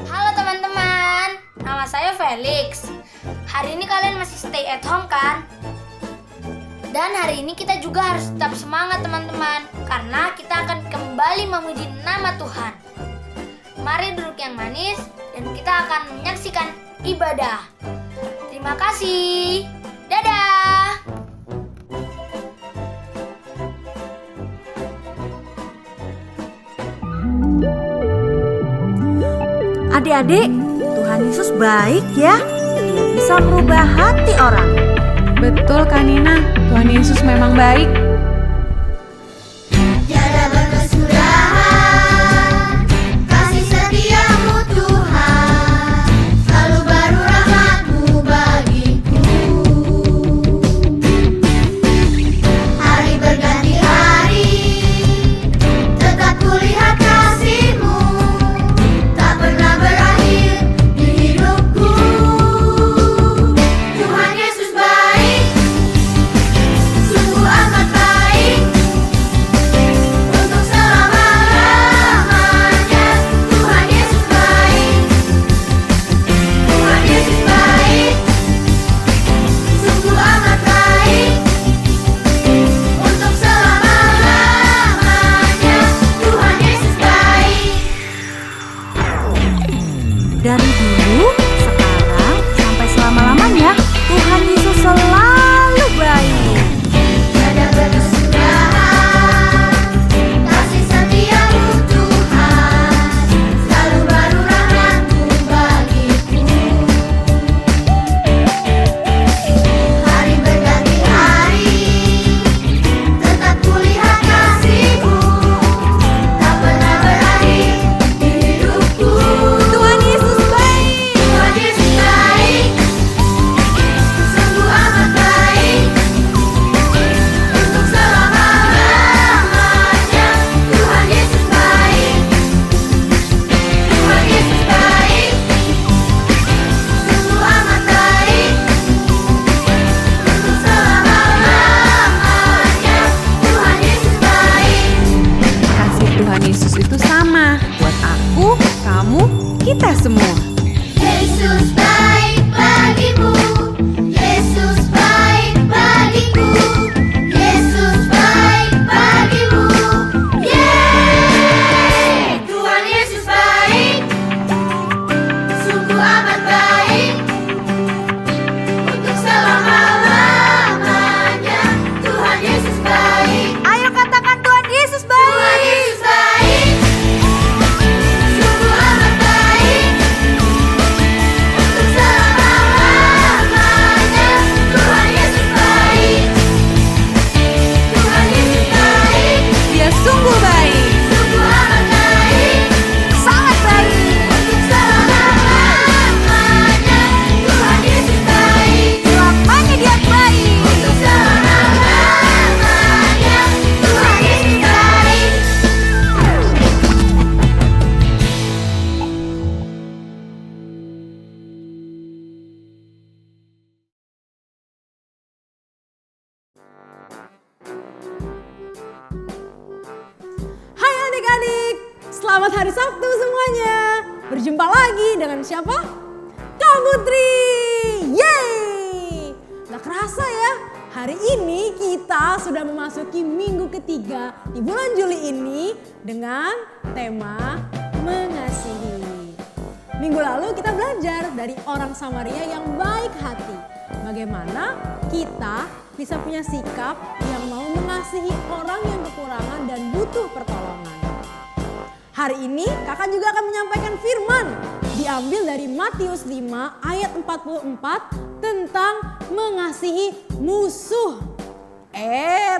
Halo teman-teman, nama saya Felix. Hari ini kalian masih stay at home kan? Dan hari ini kita juga harus tetap semangat teman-teman, karena kita akan kembali memuji nama Tuhan. Mari duduk yang manis dan kita akan menyaksikan ibadah. Terima kasih. Dadah. Adik-adik, Tuhan Yesus baik ya. Dia bisa merubah hati orang. Betul Kak Nina, Tuhan Yesus memang baik. Tiada berkesudahan kasih setiamu Tuhan, selalu baru rahmat-Mu bagiku. Hari berganti hari, tetap kulihat kasih-Mu, tak pernah berakhir di hidupku. Tuhan Yesus baik, sungguh amat baik, untuk selama-lamanya. Tuhan Yesus baik, Tuhan Yesus baik, sungguh amat baik, untuk selama-lamanya. Tuhan Yesus baik. Dari dulu, sekarang, sampai selama-lamanya, Tuhan Yesus selalu baik. Tiada berkesudahan kasih setiamu Tuhan, selalu baru rahmat-Mu bagiku. Hari berganti hari, tetap kulihat kasih-Mu, tak pernah berakhir di hidupku. Tuhan Yesus baik. Tuhan Yesus baik, sungguh amat baik, untuk selama-lamanya. Tuhan Yesus baik, Tuhan Yesus baik, sungguh amat baik, untuk selama-lamanya. Tuhan Yesus baik. Kasih Tuhan Yesus itu sama buat aku, kamu, kita semua. Yesus baik bagimu, Yesus baik bagiku, Yesus baik bagimu. Yeay! Tuhan Yesus baik, sungguh amat baik, untuk selama-lamanya. Tuhan Yesus baik, Ayo katakan Tuhan Yesus baik. Tuhan Yesus baik, sungguh amat baik, untuk selama-lamanya. Tuhan Yesus baik, Tuhan Yesus baik, Dia sungguh baik. sungguh amat baik, Sangat baik. untuk selama-lamanya. Tuhan Yesus baik, Selamanya dia baik. untuk selama-lamanya. Tuhan Yesus baik. Hai adik-adik, selamat hari Sabtu semuanya. Berjumpa lagi dengan siapa? Kak Putri. Yeay! Gak kerasa ya, hari ini kita sudah memasuki minggu ketiga di bulan Juli ini dengan tema mengasihi. Minggu lalu kita belajar dari orang Samaria yang baik hati. Bagaimana kita bisa punya sikap yang mau mengasihi orang yang kekurangan dan butuh pertolongan. Hari ini kakak juga akan menyampaikan firman diambil dari Matius 5 ayat 44 tentang mengasihi musuh.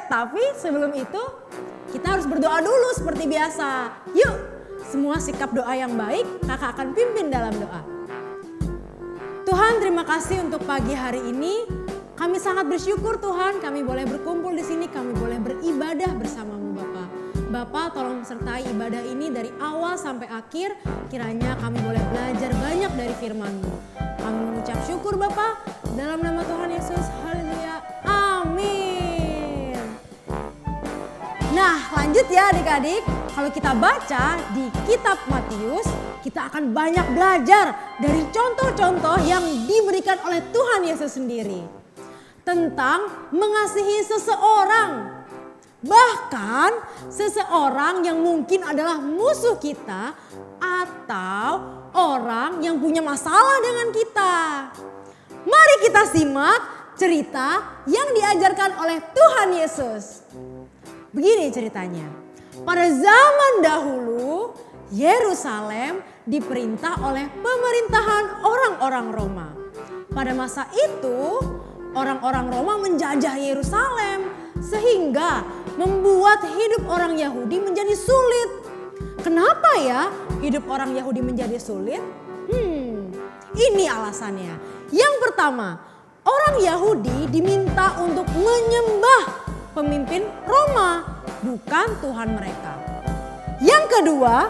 Tapi sebelum itu kita harus berdoa dulu seperti biasa. Yuk, semua sikap doa yang baik kakak akan pimpin dalam doa. Tuhan, terima kasih untuk pagi hari ini. Kami sangat bersyukur Tuhan, kami boleh berkumpul di sini, kami boleh beribadah bersama-Mu Bapa. Bapa, tolong sertai ibadah ini dari awal sampai akhir. Kiranya kami boleh belajar banyak dari firman-Mu. Kami mengucap syukur Bapa, dalam nama Tuhan Yesus. Haleluya. Amin. Nah lanjut ya adik-adik, kalau kita baca di kitab Matius, kita akan banyak belajar dari contoh-contoh yang diberikan oleh Tuhan Yesus sendiri. Tentang mengasihi seseorang. Bahkan seseorang yang mungkin adalah musuh kita atau orang yang punya masalah dengan kita. Mari kita simak cerita yang diajarkan oleh Tuhan Yesus. Begini ceritanya, pada zaman dahulu Yerusalem diperintah oleh pemerintahan orang-orang Roma. Pada masa itu orang-orang Roma menjajah Yerusalem sehingga membuat hidup orang Yahudi menjadi sulit. Kenapa ya hidup orang Yahudi menjadi sulit? Ini alasannya. Yang pertama, orang Yahudi diminta untuk menyembah pemimpin Roma, bukan Tuhan mereka. Yang kedua,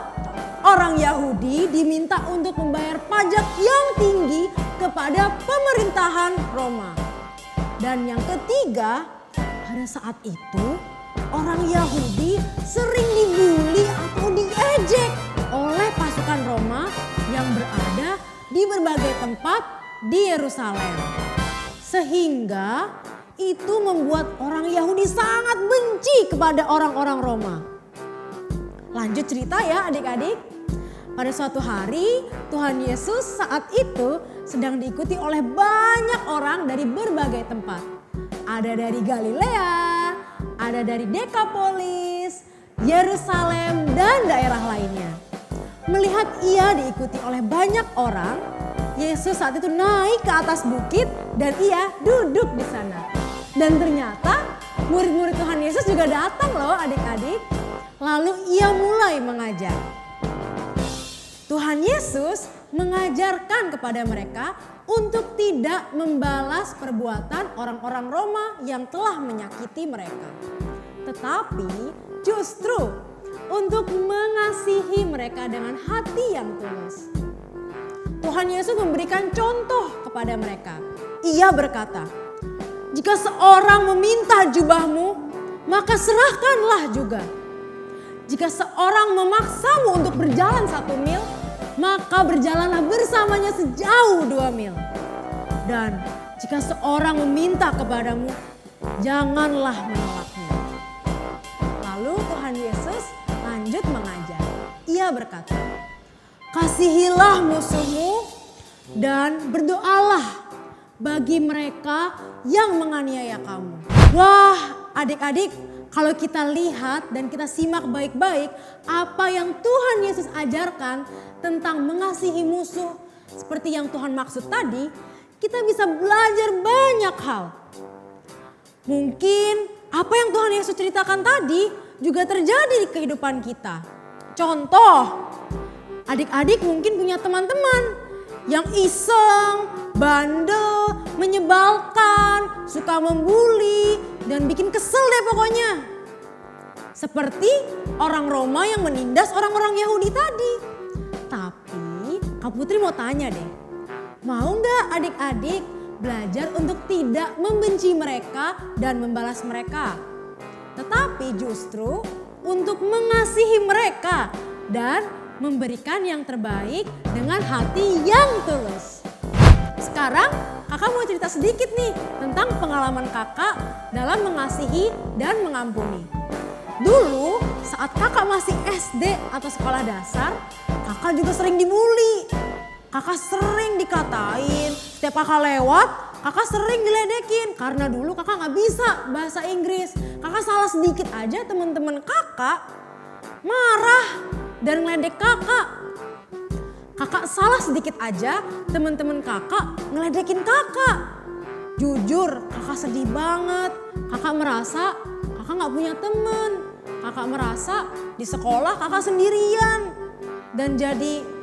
orang Yahudi diminta untuk membayar pajak yang tinggi kepada pemerintahan Roma. Dan yang ketiga, pada saat itu orang Yahudi sering dibully atau diejek oleh pasukan Roma yang berada di berbagai tempat di Yerusalem. Sehingga itu membuat orang Yahudi sangat benci kepada orang-orang Roma. Lanjut cerita ya adik-adik. Pada suatu hari Tuhan Yesus saat itu sedang diikuti oleh banyak orang dari berbagai tempat. Ada dari Galilea, ada dari Dekapolis, Yerusalem dan daerah lainnya. Melihat ia diikuti oleh banyak orang, Yesus saat itu naik ke atas bukit dan ia duduk di sana. Dan ternyata murid-murid Tuhan Yesus juga datang loh adik-adik. Lalu ia mulai mengajar. Tuhan Yesus mengajarkan kepada mereka untuk tidak membalas perbuatan orang-orang Roma yang telah menyakiti mereka. Tetapi justru untuk mengasihi mereka dengan hati yang tulus. Tuhan Yesus memberikan contoh kepada mereka. Ia berkata, "Jika seorang meminta jubahmu, maka serahkanlah juga. Jika seorang memaksamu untuk berjalan 1 mil, maka berjalanlah bersamanya sejauh 2 mil. Dan jika seorang meminta kepadamu, janganlah menolaknya." Lalu Tuhan Yesus lanjut mengajar. Ia berkata, "Kasihilah musuhmu dan berdoalah bagi mereka yang menganiaya kamu." Wah, adik-adik, kalau kita lihat dan kita simak baik-baik apa yang Tuhan Yesus ajarkan tentang mengasihi musuh seperti yang Tuhan maksud tadi, kita bisa belajar banyak hal. Mungkin apa yang Tuhan Yesus ceritakan tadi juga terjadi di kehidupan kita. Contoh, adik-adik mungkin punya teman-teman yang iseng, bandel, menyebalkan, suka membuli, dan bikin kesel deh pokoknya. Seperti orang Roma yang menindas orang-orang Yahudi tadi. Tapi Kak Putri mau tanya deh, mau nggak adik-adik belajar untuk tidak membenci mereka dan membalas mereka? Tetapi justru untuk mengasihi mereka dan memberikan yang terbaik dengan hati yang tulus. Sekarang kakak mau cerita sedikit nih tentang pengalaman kakak dalam mengasihi dan mengampuni. Dulu saat kakak masih SD atau sekolah dasar, kakak juga sering dibully. Kakak sering dikatain, setiap kakak lewat, kakak sering diledekin. Karena dulu kakak gak bisa bahasa Inggris. Kakak salah sedikit aja teman-teman kakak marah dan ngeledek kakak. Kakak salah sedikit aja teman-teman kakak ngeledekin kakak. Jujur kakak sedih banget. Kakak merasa kakak gak punya temen. Kakak merasa di sekolah kakak sendirian. Dan jadi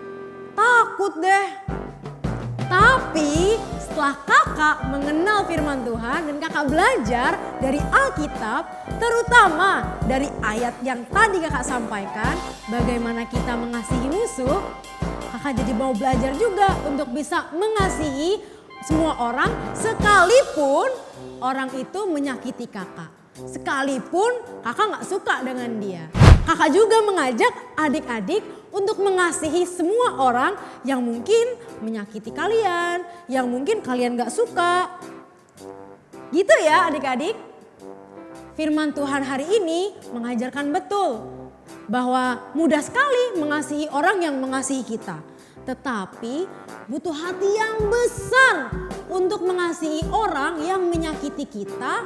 takut deh. Tapi setelah kakak mengenal firman Tuhan dan kakak belajar dari Alkitab, terutama dari ayat yang tadi kakak sampaikan, bagaimana kita mengasihi musuh, kakak jadi mau belajar juga untuk bisa mengasihi semua orang sekalipun orang itu menyakiti kakak. sekalipun kakak gak suka dengan dia. Kakak juga mengajak adik-adik untuk mengasihi semua orang yang mungkin menyakiti kalian, yang mungkin kalian gak suka. Gitu ya adik-adik. Firman Tuhan hari ini mengajarkan betul bahwa mudah sekali mengasihi orang yang mengasihi kita. Tetapi butuh hati yang besar untuk mengasihi orang yang menyakiti kita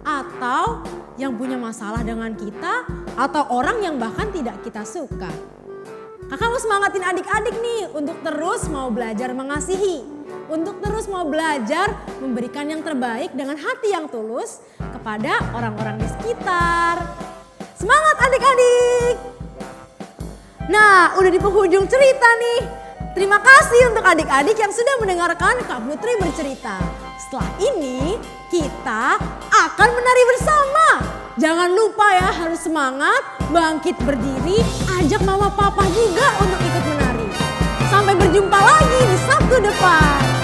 atau yang punya masalah dengan kita atau orang yang bahkan tidak kita suka. Kakak mau semangatin adik-adik nih untuk terus mau belajar mengasihi. Untuk terus mau belajar memberikan yang terbaik dengan hati yang tulus kepada orang-orang di sekitar. Semangat adik-adik! Nah, udah di penghujung cerita nih. Terima kasih untuk adik-adik yang sudah mendengarkan Kak Putri bercerita. Setelah ini kita akan menari bersama. Jangan lupa ya, harus semangat, bangkit berdiri, ajak mama papa juga untuk ikut menari. Sampai berjumpa lagi di Sabtu depan.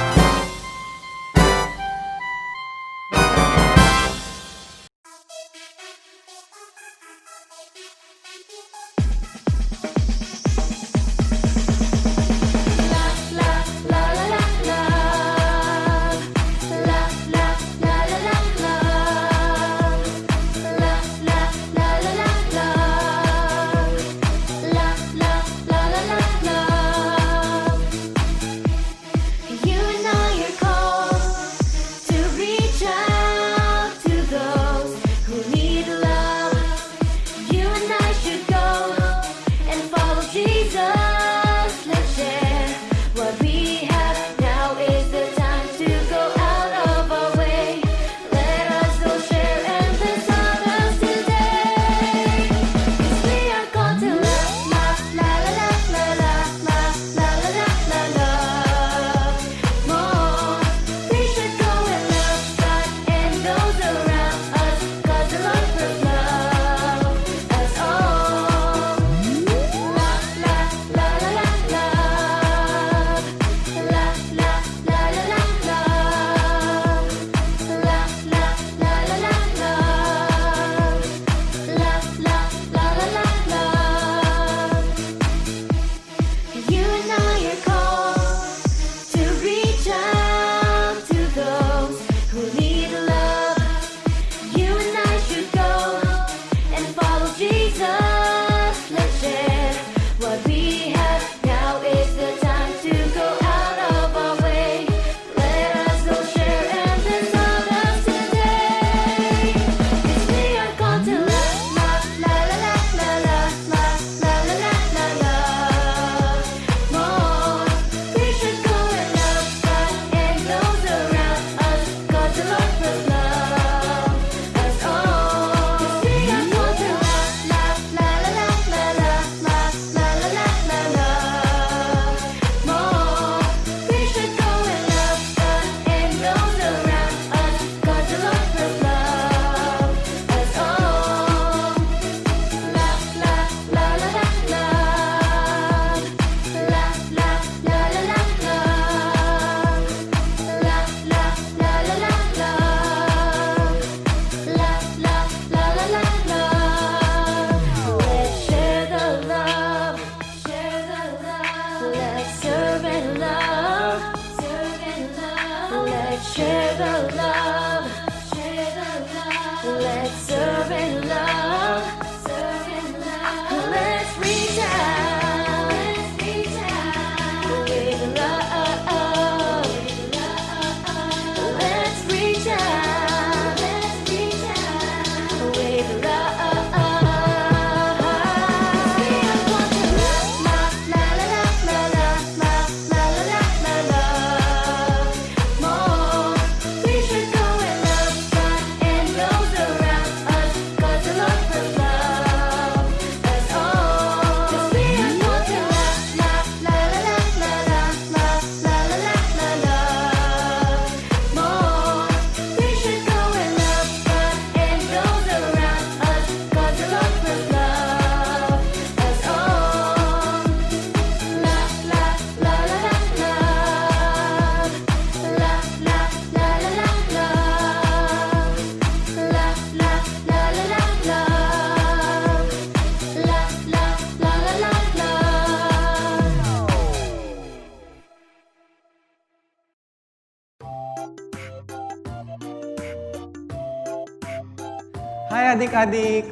Hai adik-adik,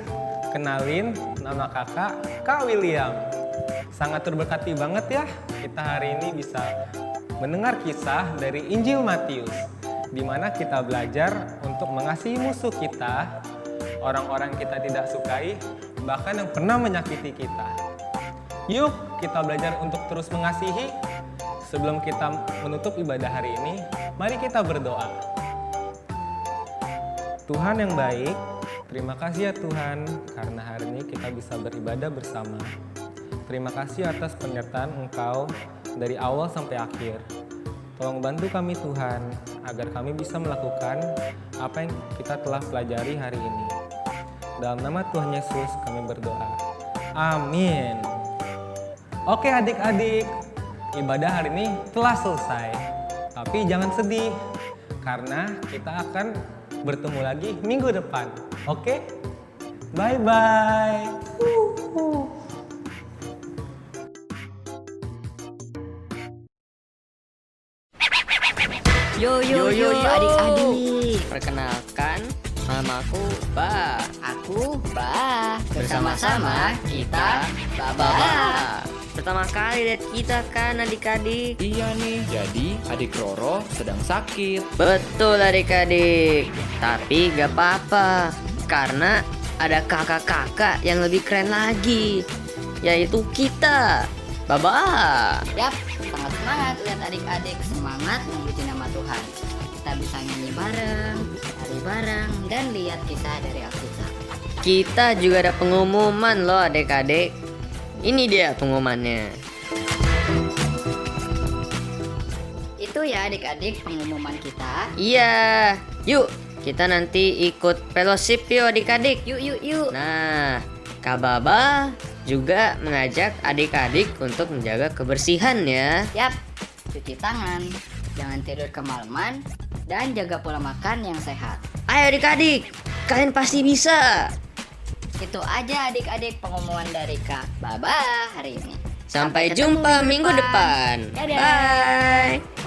kenalin nama kakak Kak William. Sangat terberkati banget ya kita hari ini bisa mendengar kisah dari Injil Matius, di mana kita belajar untuk mengasihi musuh kita, orang-orang kita tidak sukai, bahkan yang pernah menyakiti kita. Yuk kita belajar untuk terus mengasihi. Sebelum kita menutup ibadah hari ini, mari kita berdoa. Tuhan yang baik, terima kasih ya Tuhan, karena hari ini kita bisa beribadah bersama. Terima kasih atas penyertaan Engkau dari awal sampai akhir. Tolong bantu kami Tuhan, agar kami bisa melakukan apa yang kita telah pelajari hari ini. Dalam nama Tuhan Yesus kami berdoa. Amin. Oke adik-adik, ibadah hari ini telah selesai. Tapi jangan sedih, karena kita akan bertemu lagi minggu depan. Oke? Bye-bye. Yo adik-adik, perkenalkan namaku Ba. Aku Ba. Bersama-sama kita Ba. Pertama kali lihat kita kan adik-adik. Iya nih, jadi adik Roro sedang sakit. Betul adik-adik. Tapi gak apa-apa, karena ada kakak-kakak yang lebih keren lagi, yaitu kita. Baba. Yap, sangat semangat lihat adik-adik semangat memuji nama Tuhan. Kita bisa nyanyi bareng, lari bareng, dan lihat kisah dari Alkitab. Kita juga ada pengumuman loh adik-adik. Ini dia pengumumannya. Itu ya adik-adik pengumuman kita. Iya, yuk kita nanti ikut fellowship yuk adik-adik. Yuk. Nah, Kak Baba juga mengajak adik-adik untuk menjaga kebersihan ya. Yap, cuci tangan, jangan tidur kemalaman, dan jaga pola makan yang sehat. Ayo adik-adik, kalian pasti bisa. Itu aja adik-adik pengumuman dari Kak Baba hari ini. Sampai ketemu jumpa minggu depan. Dadah. Bye.